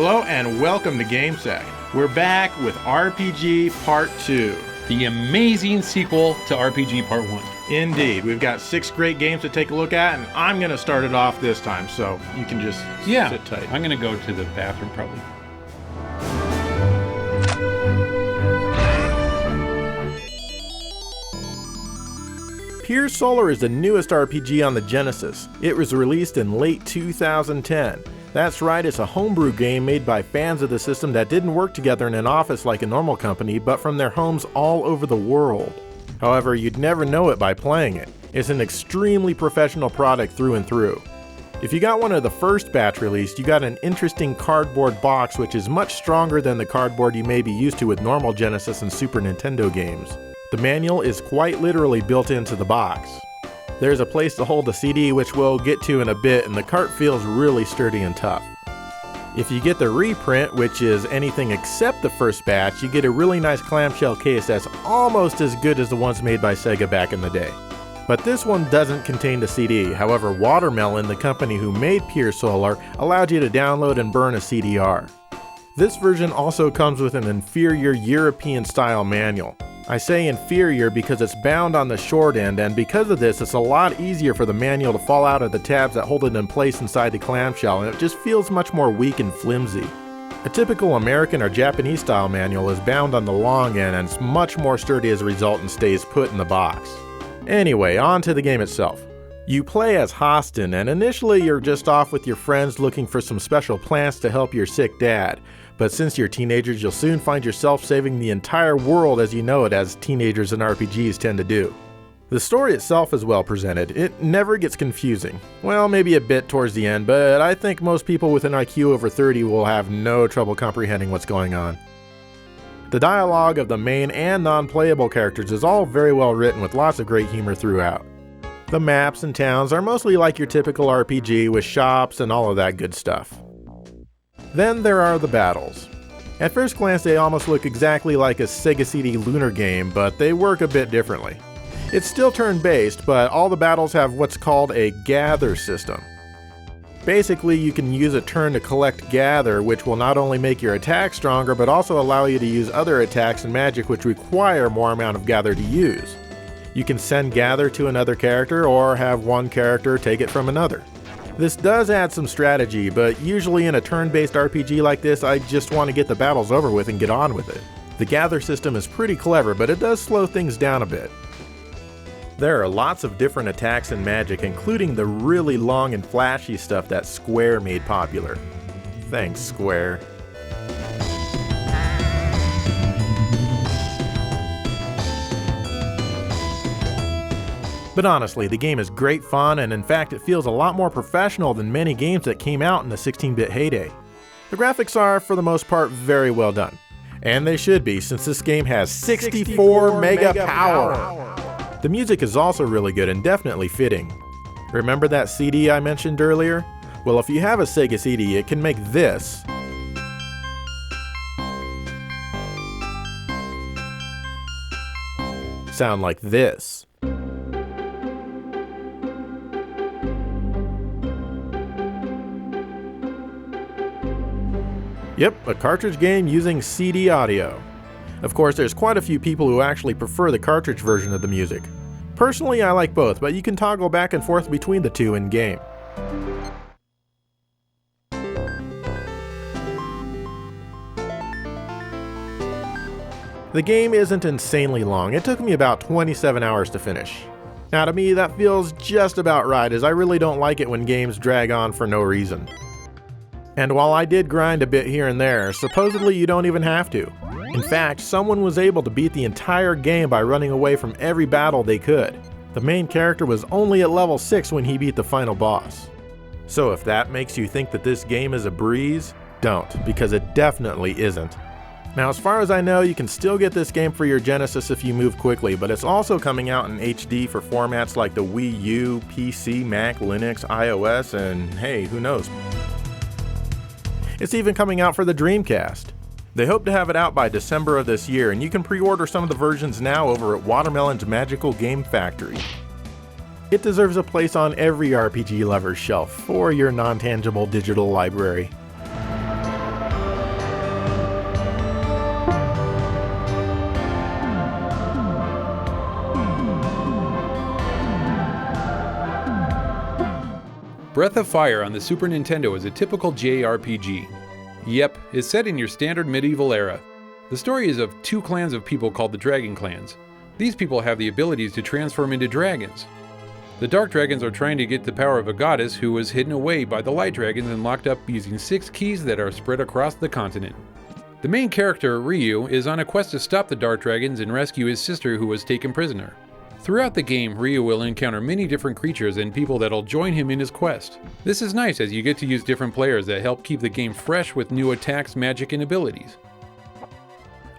Hello and welcome to GameSec. We're back with RPG Part 2. The amazing sequel to RPG Part 1. Indeed. We've got 6 great games to take a look at, and I'm going to start it off this time, so you can just sit tight. I'm going to go to the bathroom probably. Pier Solar is the newest RPG on the Genesis. It was released in late 2010. That's right, it's a homebrew game made by fans of the system that didn't work together in an office like a normal company, but from their homes all over the world. However, you'd never know it by playing it. It's an extremely professional product through and through. If you got one of the first batch released, you got an interesting cardboard box which is much stronger than the cardboard you may be used to with normal Genesis and Super Nintendo games. The manual is quite literally built into the box. There's a place to hold the CD, which we'll get to in a bit, and the cart feels really sturdy and tough. If you get the reprint, which is anything except the first batch, you get a really nice clamshell case that's almost as good as the ones made by Sega back in the day. But this one doesn't contain the CD. However, Watermelon, the company who made Pier Solar, allowed you to download and burn a CDR. This version also comes with an inferior European-style manual. I say inferior because it's bound on the short end, and because of this, it's a lot easier for the manual to fall out of the tabs that hold it in place inside the clamshell, and it just feels much more weak and flimsy. A typical American or Japanese style manual is bound on the long end, and it's much more sturdy as a result and stays put in the box. Anyway, on to the game itself. You play as Hostin, and initially you're just off with your friends looking for some special plants to help your sick dad. But since you're teenagers, you'll soon find yourself saving the entire world as you know it, as teenagers in RPGs tend to do. The story itself is well presented. It never gets confusing. Well, maybe a bit towards the end, but I think most people with an IQ over 30 will have no trouble comprehending what's going on. The dialogue of the main and non-playable characters is all very well written with lots of great humor throughout. The maps and towns are mostly like your typical RPG with shops and all of that good stuff. Then there are the battles. At first glance they almost look exactly like a Sega CD Lunar game, but they work a bit differently. It's still turn-based, but all the battles have what's called a gather system. Basically, you can use a turn to collect gather, which will not only make your attack stronger, but also allow you to use other attacks and magic which require more amount of gather to use. You can send gather to another character, or have one character take it from another. This does add some strategy, but usually in a turn-based RPG like this, I just want to get the battles over with and get on with it. The gather system is pretty clever, but it does slow things down a bit. There are lots of different attacks and magic, including the really long and flashy stuff that Square made popular. Thanks, Square. But honestly, the game is great fun, and in fact it feels a lot more professional than many games that came out in the 16-bit heyday. The graphics are, for the most part, very well done. And they should be, since this game has 64 mega power! The music is also really good and definitely fitting. Remember that CD I mentioned earlier? Well, if you have a Sega CD, it can make this sound like this. Yep, a cartridge game using CD audio. Of course, there's quite a few people who actually prefer the cartridge version of the music. Personally, I like both, but you can toggle back and forth between the two in-game. The game isn't insanely long. It took me about 27 hours to finish. Now to me, that feels just about right, as I really don't like it when games drag on for no reason. And while I did grind a bit here and there, supposedly you don't even have to. In fact, someone was able to beat the entire game by running away from every battle they could. The main character was only at level 6 when he beat the final boss. So if that makes you think that this game is a breeze, don't, because it definitely isn't. Now as far as I know, you can still get this game for your Genesis if you move quickly, but it's also coming out in HD for formats like the Wii U, PC, Mac, Linux, iOS, and hey, who knows? It's even coming out for the Dreamcast. They hope to have it out by December of this year, and you can pre-order some of the versions now over at Watermelon's Magical Game Factory. It deserves a place on every RPG lover's shelf for your non-tangible digital library. Breath of Fire on the Super Nintendo is a typical JRPG. Yep, it's set in your standard medieval era. The story is of two clans of people called the Dragon Clans. These people have the abilities to transform into dragons. The Dark Dragons are trying to get the power of a goddess who was hidden away by the Light Dragons and locked up using 6 keys that are spread across the continent. The main character, Ryu, is on a quest to stop the Dark Dragons and rescue his sister who was taken prisoner. Throughout the game, Ryu will encounter many different creatures and people that'll join him in his quest. This is nice as you get to use different players that help keep the game fresh with new attacks, magic, and abilities.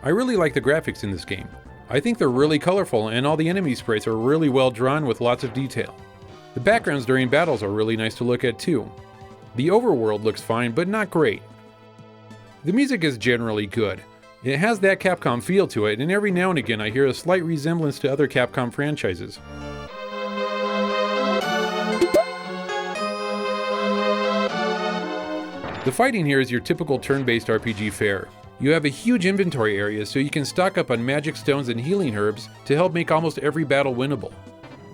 I really like the graphics in this game. I think they're really colorful and all the enemy sprites are really well drawn with lots of detail. The backgrounds during battles are really nice to look at too. The overworld looks fine, but not great. The music is generally good. It has that Capcom feel to it, and every now and again I hear a slight resemblance to other Capcom franchises. The fighting here is your typical turn-based RPG fare. You have a huge inventory area so you can stock up on magic stones and healing herbs to help make almost every battle winnable.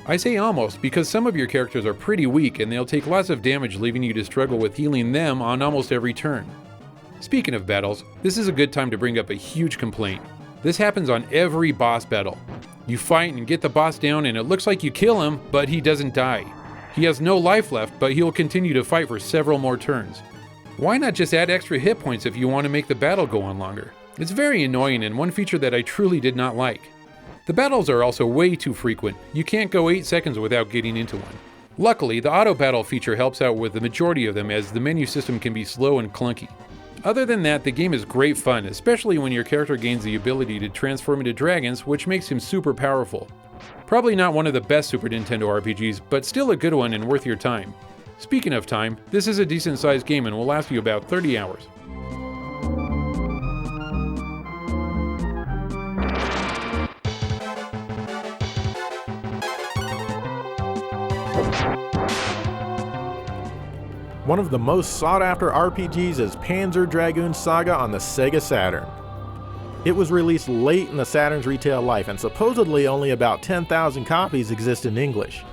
I say almost because some of your characters are pretty weak and they'll take lots of damage, leaving you to struggle with healing them on almost every turn. Speaking of battles, this is a good time to bring up a huge complaint. This happens on every boss battle. You fight and get the boss down and it looks like you kill him, but he doesn't die. He has no life left, but he'll continue to fight for several more turns. Why not just add extra hit points if you want to make the battle go on longer? It's very annoying and one feature that I truly did not like. The battles are also way too frequent. You can't go 8 seconds without getting into one. Luckily, the auto battle feature helps out with the majority of them as the menu system can be slow and clunky. Other than that, the game is great fun, especially when your character gains the ability to transform into dragons, which makes him super powerful. Probably not one of the best Super Nintendo RPGs, but still a good one and worth your time. Speaking of time, this is a decent sized game and will last you about 30 hours. One of the most sought after RPGs is Panzer Dragoon Saga on the Sega Saturn. It was released late in the Saturn's retail life and supposedly only about 10,000 copies exist in English.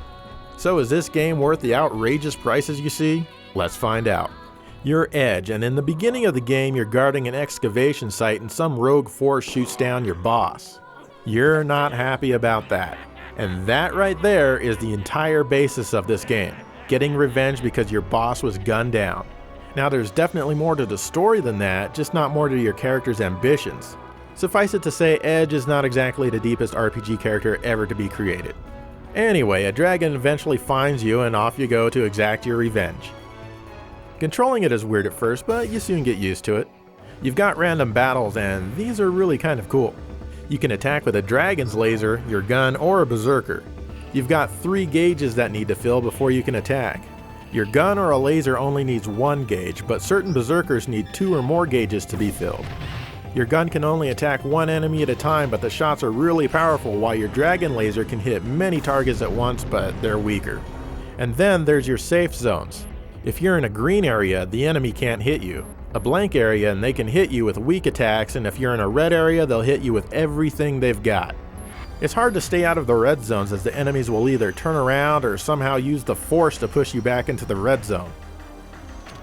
So is this game worth the outrageous prices you see? Let's find out. You're Edge, and in the beginning of the game you're guarding an excavation site and some rogue force shoots down your boss. You're not happy about that. And that right there is the entire basis of this game. Getting revenge because your boss was gunned down. Now there's definitely more to the story than that, just not more to your character's ambitions. Suffice it to say, Edge is not exactly the deepest RPG character ever to be created. Anyway, a dragon eventually finds you and off you go to exact your revenge. Controlling it is weird at first, but you soon get used to it. You've got random battles and these are really kind of cool. You can attack with a dragon's laser, your gun, or a berserker. You've got 3 gauges that need to fill before you can attack. Your gun or a laser only needs 1 gauge, but certain berserkers need 2 or more gauges to be filled. Your gun can only attack 1 enemy at a time, but the shots are really powerful, while your dragon laser can hit many targets at once, but they're weaker. And then there's your safe zones. If you're in a green area, the enemy can't hit you. A blank area and they can hit you with weak attacks, and if you're in a red area, they'll hit you with everything they've got. It's hard to stay out of the red zones as the enemies will either turn around or somehow use the force to push you back into the red zone.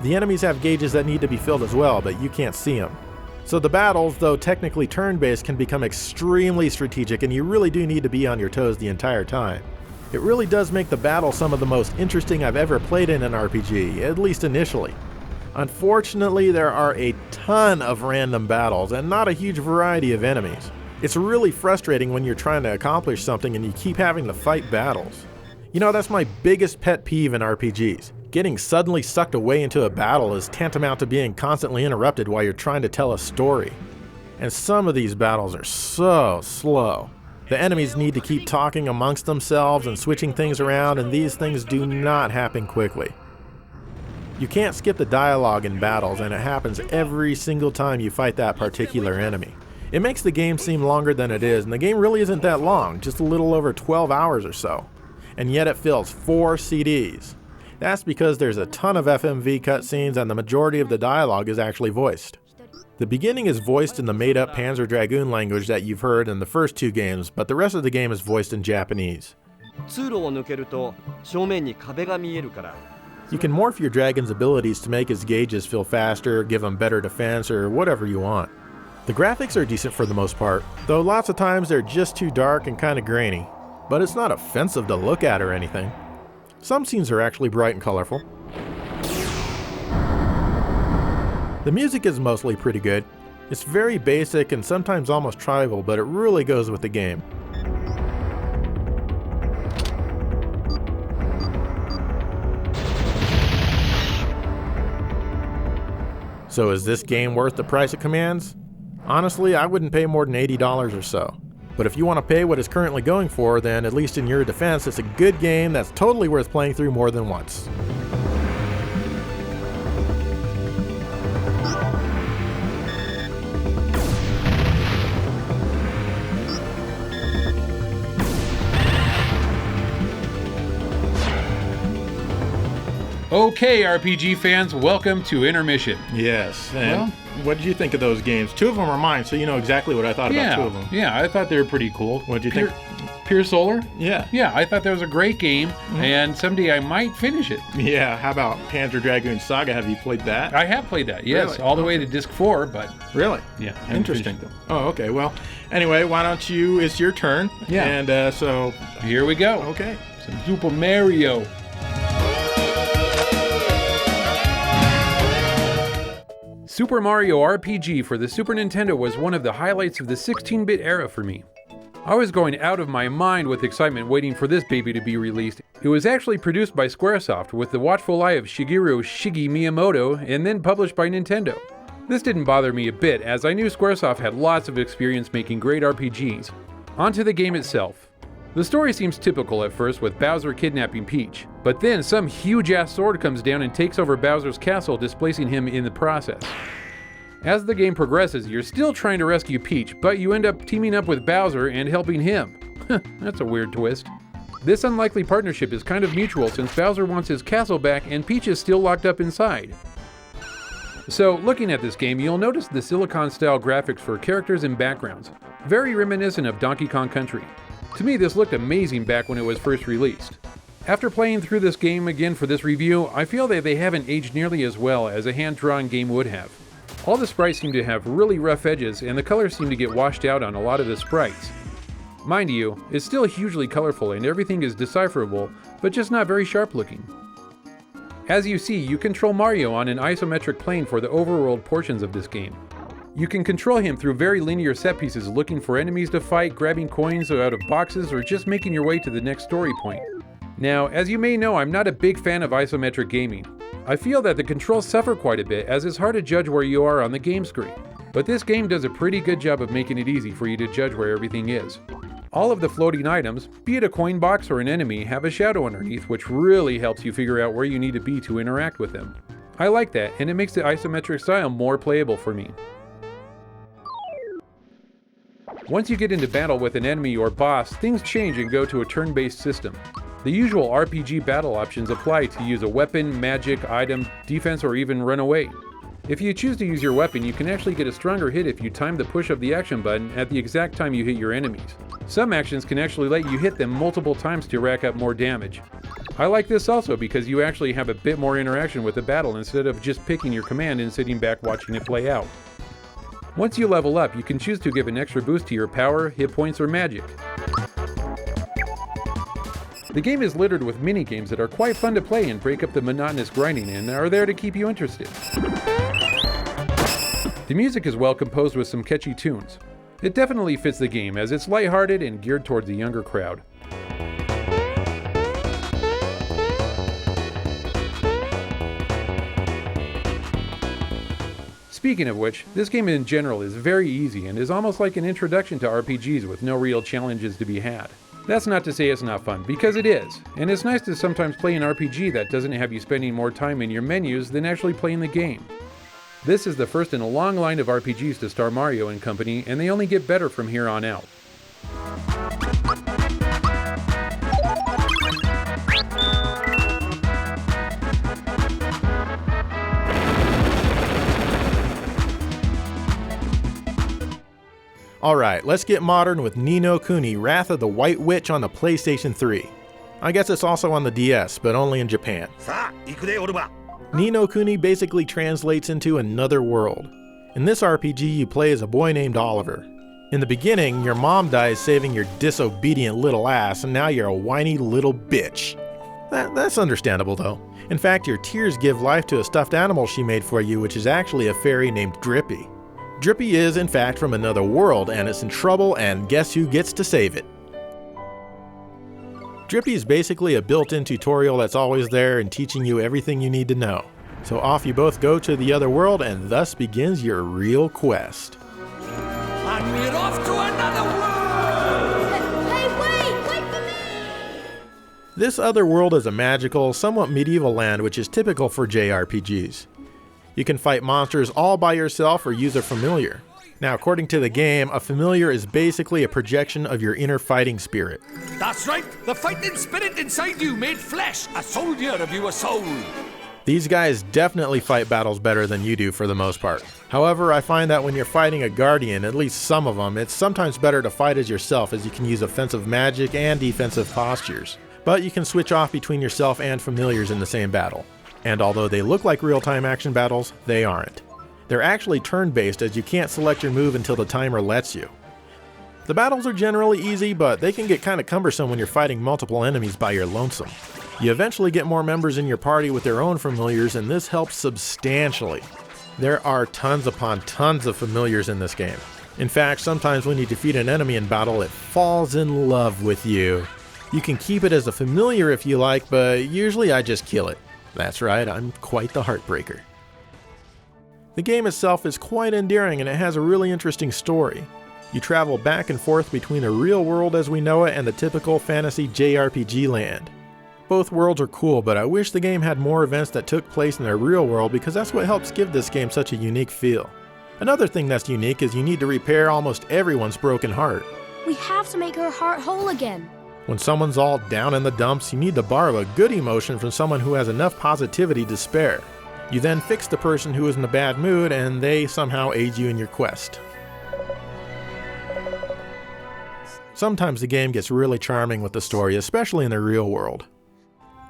The enemies have gauges that need to be filled as well, but you can't see them. So the battles, though technically turn-based, can become extremely strategic and you really do need to be on your toes the entire time. It really does make the battle some of the most interesting I've ever played in an RPG, at least initially. Unfortunately, there are a ton of random battles and not a huge variety of enemies. It's really frustrating when you're trying to accomplish something and you keep having to fight battles. You know, that's my biggest pet peeve in RPGs. Getting suddenly sucked away into a battle is tantamount to being constantly interrupted while you're trying to tell a story. And some of these battles are so slow. The enemies need to keep talking amongst themselves and switching things around, and these things do not happen quickly. You can't skip the dialogue in battles, and it happens every single time you fight that particular enemy. It makes the game seem longer than it is, and the game really isn't that long, just a little over 12 hours or so. And yet it fills 4 CDs. That's because there's a ton of FMV cutscenes and the majority of the dialogue is actually voiced. The beginning is voiced in the made-up Panzer Dragoon language that you've heard in the first 2 games, but the rest of the game is voiced in Japanese. 通路を抜けると正面に壁が見えるから You can morph your dragon's abilities to make his gauges feel faster, give him better defense, or whatever you want. The graphics are decent for the most part, though lots of times they're just too dark and kinda grainy. But it's not offensive to look at or anything. Some scenes are actually bright and colorful. The music is mostly pretty good. It's very basic and sometimes almost tribal, but it really goes with the game. So is this game worth the price it commands? Honestly, I wouldn't pay more than $80 or so. But if you want to pay what it's currently going for, then at least in your defense, it's a good game that's totally worth playing through more than once. Okay, RPG fans, welcome to Intermission. Yes, and what did you think of those games? 2 of them are mine, so you know exactly what I thought about 2 of them. Yeah, I thought they were pretty cool. What did you think? Pier Solar? Yeah. Yeah, I thought that was a great game, and someday I might finish it. Yeah, how about Panzer Dragoon Saga? Have you played that? I have played that, yes, Really? all the way to disc 4, but Really? yeah. I haven't Interesting. finished Oh, okay. Well, anyway, why don't you, it's your turn. Yeah. And so, them. Here we go. okay. Some Super Mario. Super Mario RPG for the Super Nintendo was one of the highlights of the 16-bit era for me. I was going out of my mind with excitement waiting for this baby to be released. It was actually produced by Squaresoft with the watchful eye of Shigeru "Shiggy" Miyamoto and then published by Nintendo. This didn't bother me a bit as I knew Squaresoft had lots of experience making great RPGs. On to the game itself. The story seems typical at first with Bowser kidnapping Peach, but then some huge-ass sword comes down and takes over Bowser's castle, displacing him in the process. As the game progresses, you're still trying to rescue Peach, but you end up teaming up with Bowser and helping him. That's a weird twist. This unlikely partnership is kind of mutual since Bowser wants his castle back and Peach is still locked up inside. So, looking at this game, you'll notice the Silicon-style graphics for characters and backgrounds, very reminiscent of Donkey Kong Country. To me, this looked amazing back when it was first released. After playing through this game again for this review, I feel that they haven't aged nearly as well as a hand-drawn game would have. All the sprites seem to have really rough edges, and the colors seem to get washed out on a lot of the sprites. Mind you, it's still hugely colorful and everything is decipherable, but just not very sharp looking. As you see, you control Mario on an isometric plane for the overworld portions of this game. You can control him through very linear set pieces looking for enemies to fight, grabbing coins out of boxes, or just making your way to the next story point. Now, as you may know, I'm not a big fan of isometric gaming. I feel that the controls suffer quite a bit as it's hard to judge where you are on the game screen. But this game does a pretty good job of making it easy for you to judge where everything is. All of the floating items, be it a coin box or an enemy, have a shadow underneath, which really helps you figure out where you need to be to interact with them. I like that, and it makes the isometric style more playable for me. Once you get into battle with an enemy or boss, things change and go to a turn-based system. The usual RPG battle options apply to use a weapon, magic, item, defense, or even run away. If you choose to use your weapon, you can actually get a stronger hit if you time the push of the action button at the exact time you hit your enemies. Some actions can actually let you hit them multiple times to rack up more damage. I like this also because you actually have a bit more interaction with the battle instead of just picking your command and sitting back watching it play out. Once you level up, you can choose to give an extra boost to your power, hit points, or magic. The game is littered with mini-games that are quite fun to play and break up the monotonous grinding and are there to keep you interested. The music is well composed with some catchy tunes. It definitely fits the game as it's lighthearted and geared towards a younger crowd. Speaking of which, this game in general is very easy and is almost like an introduction to RPGs with no real challenges to be had. That's not to say it's not fun, because it is, and it's nice to sometimes play an RPG that doesn't have you spending more time in your menus than actually playing the game. This is the first in a long line of RPGs to star Mario and company, and they only get better from here on out. Alright, let's get modern with Ninokuni, Ratha the White Witch on the PlayStation 3. I guess it's also on the DS, but only in Japan. さあ行くでオルバ Ninokuni basically translates into another world. In this RPG, you play as a boy named Oliver. In the beginning, your mom dies saving your disobedient little ass, and now you're a whiny little bitch. That's understandable though. In fact, your tears give life to a stuffed animal she made for you, which is actually a fairy named Drippy. Drippy is, in fact, from another world, and it's in trouble, and guess who gets to save it? Drippy is basically a built-in tutorial that's always there and teaching you everything you need to know. So off you both go to the other world, and thus begins your real quest. And we're off to another world! Hey, wait for me! This other world is a magical, somewhat medieval land which is typical for JRPGs. You can fight monsters all by yourself or use a familiar. Now, according to the game, a familiar is basically a projection of your inner fighting spirit. That's right, the fighting spirit inside you made flesh, a soldier of your soul. These guys definitely fight battles better than you do for the most part. However, I find that when you're fighting a guardian, at least some of them, it's sometimes better to fight as yourself, as you can use offensive magic and defensive postures. But you can switch off between yourself and familiars in the same battle. And although they look like real-time action battles, they aren't. They're actually turn-based, as you can't select your move until the timer lets you. The battles are generally easy, but they can get kinda cumbersome when you're fighting multiple enemies by your lonesome. You eventually get more members in your party with their own familiars, and this helps substantially. There are tons upon tons of familiars in this game. In fact, sometimes when you defeat an enemy in battle, it falls in love with you. You can keep it as a familiar if you like, but usually I just kill it. That's right, I'm quite the heartbreaker. The game itself is quite endearing, and it has a really interesting story. You travel back and forth between the real world as we know it and the typical fantasy JRPG land. Both worlds are cool, but I wish the game had more events that took place in the real world, because that's what helps give this game such a unique feel. Another thing that's unique is you need to repair almost everyone's broken heart. We have to make her heart whole again. When someone's all down in the dumps, you need to borrow a good emotion from someone who has enough positivity to spare. You then fix the person who is in a bad mood, and they somehow aid you in your quest. Sometimes the game gets really charming with the story, especially in the real world.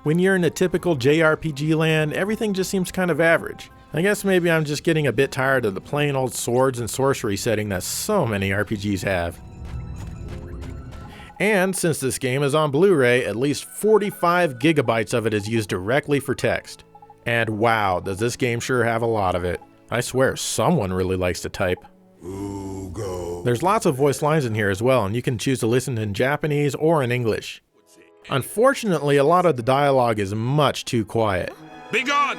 When you're in a typical JRPG land, everything just seems kind of average. I guess maybe I'm just getting a bit tired of the plain old swords and sorcery setting that so many RPGs have. And since this game is on Blu-ray, at least 45 gigabytes of it is used directly for text. And wow, does this game sure have a lot of it. I swear, someone really likes to type. There's lots of voice lines in here as well, and you can choose to listen in Japanese or in English. Unfortunately, a lot of the dialogue is much too quiet. Be gone!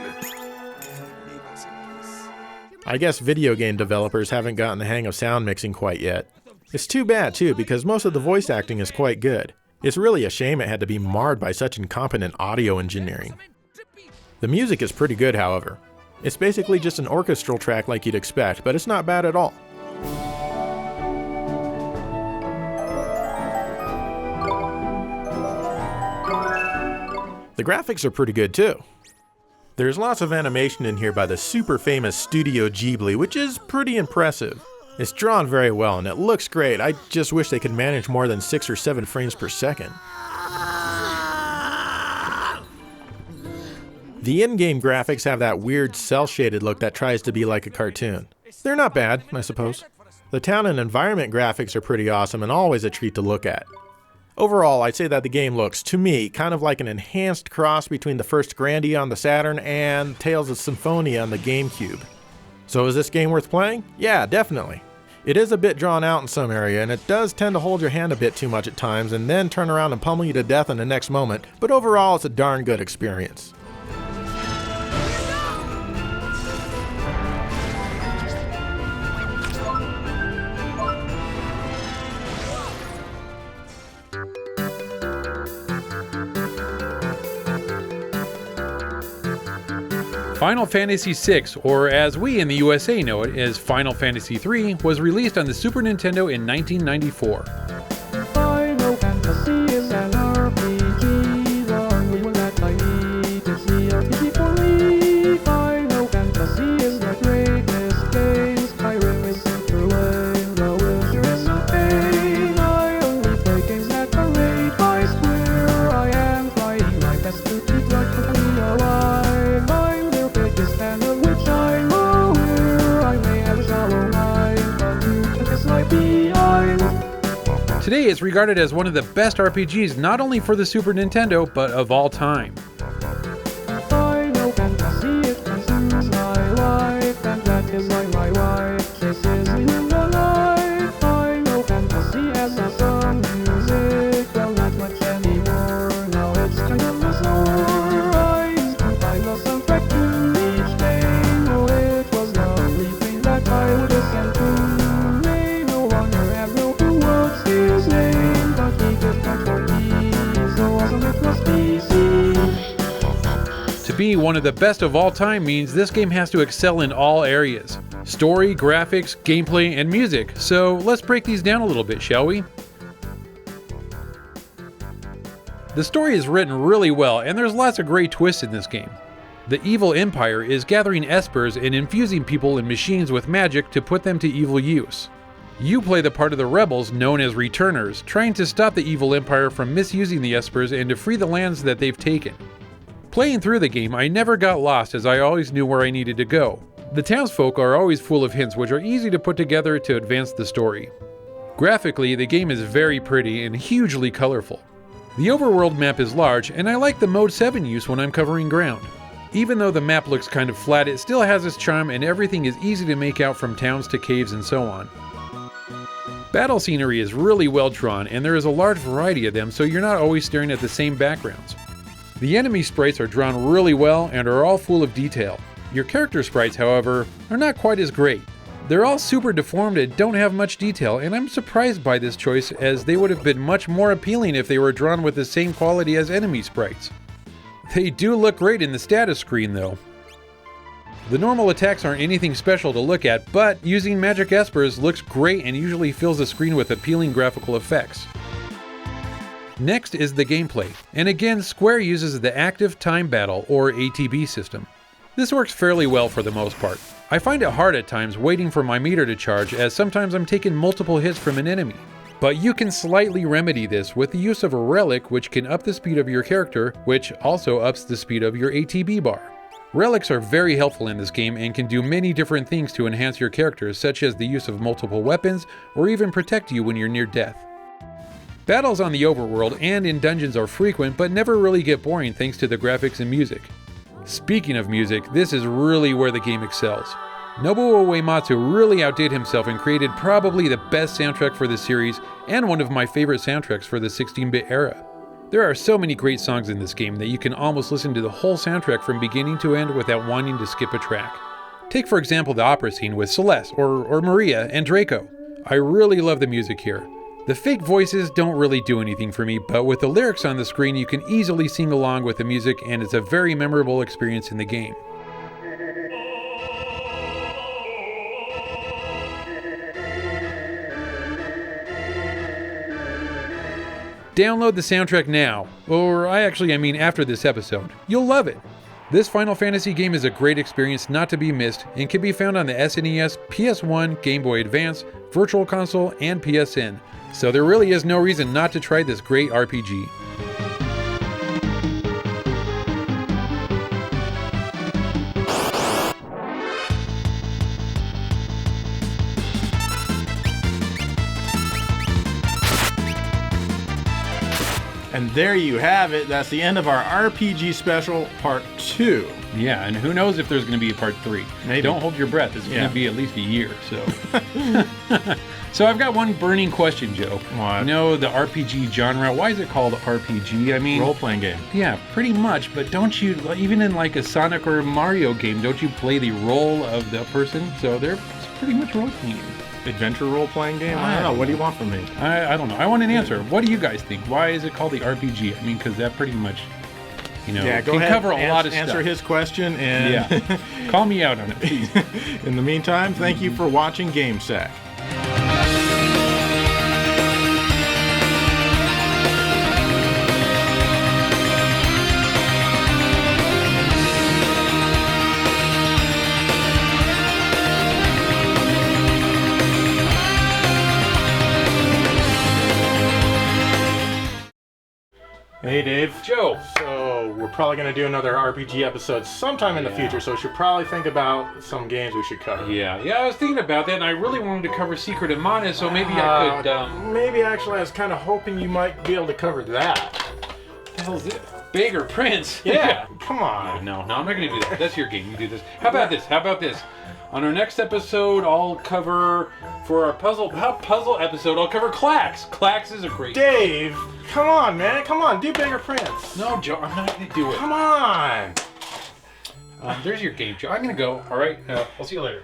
I guess video game developers haven't gotten the hang of sound mixing quite yet. It's too bad too, because most of the voice acting is quite good. It's really a shame it had to be marred by such incompetent audio engineering. The music is pretty good, however. It's basically just an orchestral track like you'd expect, but it's not bad at all. The graphics are pretty good too. There's lots of animation in here by the super famous Studio Ghibli, which is pretty impressive. It's drawn very well and it looks great. I just wish they could manage more than 6 or 7 frames per second. The in-game graphics have that weird cel-shaded look that tries to be like a cartoon. They're not bad, I suppose. The town and environment graphics are pretty awesome and always a treat to look at. Overall, I'd say that the game looks, to me, kind of like an enhanced cross between the first Grandia on the Saturn and Tales of Symphonia on the GameCube. So is this game worth playing? Yeah, definitely. It is a bit drawn out in some area, and it does tend to hold your hand a bit too much at times and then turn around and pummel you to death in the next moment, but overall it's a darn good experience. Final Fantasy VI, or as we in the USA know it as Final Fantasy III, was released on the Super Nintendo in 1994. Final Fantasy is an RPG, one that I need to see RPG for me. Final Fantasy is the greatest game. Skyrim is super lame, The Witcher is so pain. I only play games that are made. I swear I am behind. Today it's regarded as one of the best RPGs not only for the Super Nintendo, but of all time. Final Fantasy, it consumes my life, and that is why my wife kisses me in the night. Final Fantasy has some music, well not much anymore, now it's kind of a sore. I used to find the soundtrack to each game, oh it was the only thing that I would listen to. May no longer have no clue what's his name, but he could come for me, so awesome it must be seen. To be one of the best of all time means this game has to excel in all areas: story, graphics, gameplay, and music. So let's break these down a little bit, shall we? The story is written really well, and there's lots of great twists in this game. The evil empire is gathering espers and infusing people and machines with magic to put them to evil use. You play the part of the rebels known as returners, trying to stop the evil empire from misusing the espers and to free the lands that they've taken. Playing through the game, I never got lost as I always knew where I needed to go. The townsfolk are always full of hints which are easy to put together to advance the story. Graphically, the game is very pretty and hugely colorful. The overworld map is large, and I like the Mode 7 use when I'm covering ground. Even though the map looks kind of flat, it still has its charm and everything is easy to make out from towns to caves and so on. Battle scenery is really well drawn, and there is a large variety of them, so you're not always staring at the same backgrounds. The enemy sprites are drawn really well and are all full of detail. Your character sprites, however, are not quite as great. They're all super deformed and don't have much detail, and I'm surprised by this choice as they would have been much more appealing if they were drawn with the same quality as enemy sprites. They do look great in the status screen though. The normal attacks aren't anything special to look at, but using magic espers looks great and usually fills the screen with appealing graphical effects. Next is the gameplay, and again Square uses the Active Time Battle or ATB system. This works fairly well for the most part. I find it hard at times waiting for my meter to charge, as sometimes I'm taking multiple hits from an enemy. But you can slightly remedy this with the use of a relic which can up the speed of your character, which also ups the speed of your ATB bar. Relics are very helpful in this game and can do many different things to enhance your character, such as the use of multiple weapons or even protect you when you're near death. Battles on the overworld and in dungeons are frequent but never really get boring thanks to the graphics and music. Speaking of music, this is really where the game excels. Nobuo Uematsu really outdid himself and created probably the best soundtrack for the series and one of my favorite soundtracks for the 16-bit era. There are so many great songs in this game that you can almost listen to the whole soundtrack from beginning to end without wanting to skip a track. Take for example the opera scene with Celeste or Maria and Draco. I really love the music here. The fake voices don't really do anything for me, but with the lyrics on the screen you can easily sing along with the music and it's a very memorable experience in the game. Download the soundtrack now, or I mean after this episode. You'll love it. This Final Fantasy game is a great experience not to be missed and can be found on the SNES, PS1, Game Boy Advance, Virtual Console, and PSN. So there really is no reason not to try this great RPG. And there you have it. That's the end of our RPG special part 2. Yeah, and who knows if there's going to be a part 3. Maybe. Don't hold your breath. It's going to be at least a year, so. So I've got one burning question, Joe. What? You know the RPG genre, why is it called RPG? I mean... Role-playing game. Yeah, pretty much, but don't you, even in like a Sonic or Mario game, don't you play the role of the person? So it's pretty much role-playing. Adventure role-playing game? I don't know. What do you want from me? I don't know. I want an answer. What do you guys think? Why is it called the RPG? I mean, because that pretty much, Go can ahead, cover a lot of answer stuff. his question, and Yeah. Call me out on it, please. in the meantime, thank you for watching GameSack. Hey, Dave. Joe. So, we're probably going to do another RPG episode sometime in the future, so we should probably think about some games we should cover. Yeah, I was thinking about that, and I really wanted to cover Secret of Mana, so maybe I could, Maybe, actually, I was kind of hoping you might be able to cover that. What the hell is it? Beggar Prince? Yeah, come on. No, I'm not going to do that. That's your game. You do this. How about this? On our next episode, I'll cover, for our puzzle episode, I'll cover Clax. Clax is a great... Dave, come on, man. Come on, do Beggar Prince. No, Joe, I'm not going to do it. Come on. There's your game, Joe. I'm going to go, all right? I'll see you later.